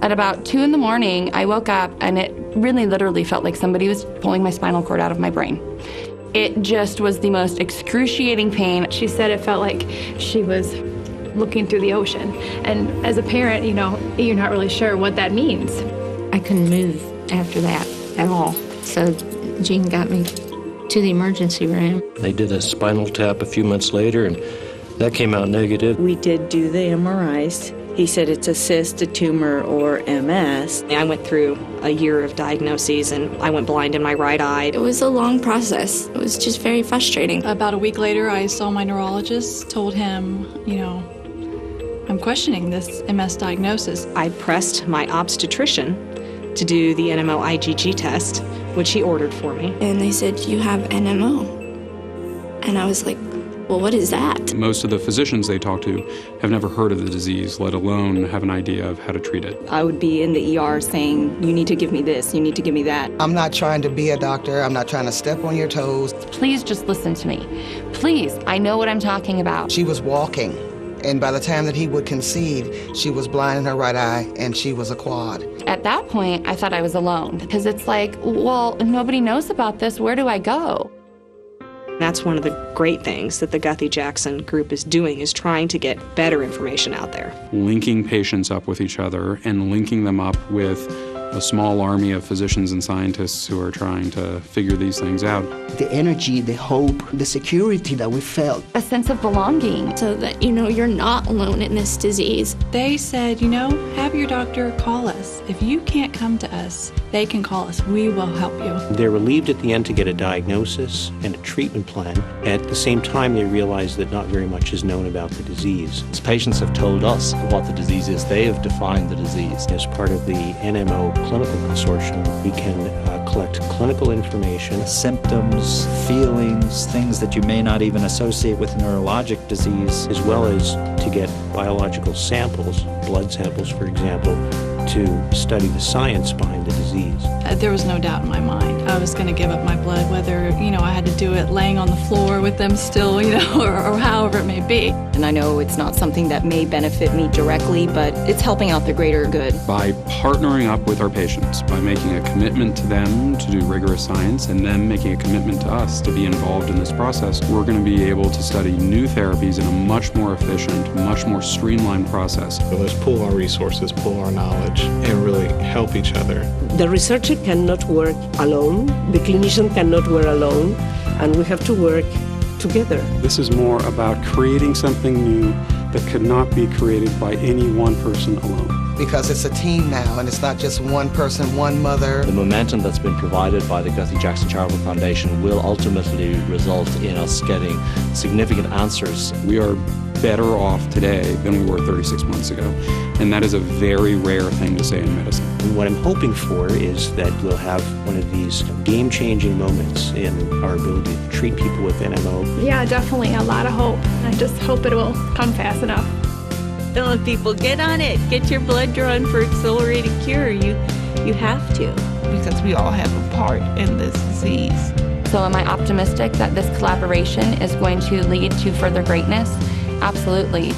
At about 2 in the morning, I woke up and it really literally felt like somebody was pulling my spinal cord out of my brain. It just was the most excruciating pain. She said it felt like she was looking through the ocean. And as a parent, you know, you're not really sure what that means. I couldn't move after that at all. So Jean got me to the emergency room. They did a spinal tap a few months later, and that came out negative. We did do the MRIs. He said it's a cyst, a tumor, or MS. I went through a year of diagnoses, and I went blind in my right eye. It was a long process. It was just very frustrating. About a week later, I saw my neurologist, told him, you know, I'm questioning this MS diagnosis. I pressed my obstetrician to do the NMO IgG test, which he ordered for me. And they said, you have NMO. And I was like, well, what is that? Most of the physicians they talk to have never heard of the disease, let alone have an idea of how to treat it. I would be in the ER saying, you need to give me this, you need to give me that. I'm not trying to be a doctor. I'm not trying to step on your toes. Please just listen to me. Please, I know what I'm talking about. She was walking, and by the time that he would concede, she was blind in her right eye, and she was a quad. At that point, I thought I was alone because it's like, well, nobody knows about this. Where do I go? That's one of the great things that the Guthy Jackson group is doing, is trying to get better information out there. Linking patients up with each other and linking them up with a small army of physicians and scientists who are trying to figure these things out. The energy, the hope, the security that we felt. A sense of belonging. So that, you know, you're not alone in this disease. They said, you know, have your doctor call us. If you can't come to us, they can call us. We will help you. They're relieved at the end to get a diagnosis and a treatment plan. At the same time, they realize that not very much is known about the disease. As patients have told us what the disease is, they have defined the disease. As part of the NMO Clinical Consortium, we can collect clinical information. Symptoms, feelings, things that you may not even associate with neurologic disease. As well as to get biological samples, blood samples, for example, to study the science behind the disease. There was no doubt in my mind. I was going to give up my blood, whether, you know, I had to do it laying on the floor with them still, you know, or however it may be. And I know it's not something that may benefit me directly, but it's helping out the greater good. By partnering up with our patients, by making a commitment to them to do rigorous science and them making a commitment to us to be involved in this process, we're going to be able to study new therapies in a much more efficient, much more streamlined process. So let's pool our resources, pool our knowledge, and really help each other. The researcher cannot work alone, the clinician cannot work alone, and we have to work together. This is more about creating something new that could not be created by any one person alone. Because it's a team now, and it's not just one person, one mother. The momentum that's been provided by the Guthy Jackson Charitable Foundation will ultimately result in us getting significant answers. We are better off today than we were 36 months ago, and that is a very rare thing to say in medicine. And what I'm hoping for is that we'll have one of these game-changing moments in our ability to treat people with NMO. Yeah, definitely a lot of hope. I just hope it will come fast enough. Telling people, get on it, get your blood drawn for accelerated cure. You have to. Because we all have a part in this disease. So am I optimistic that this collaboration is going to lead to further greatness? Absolutely.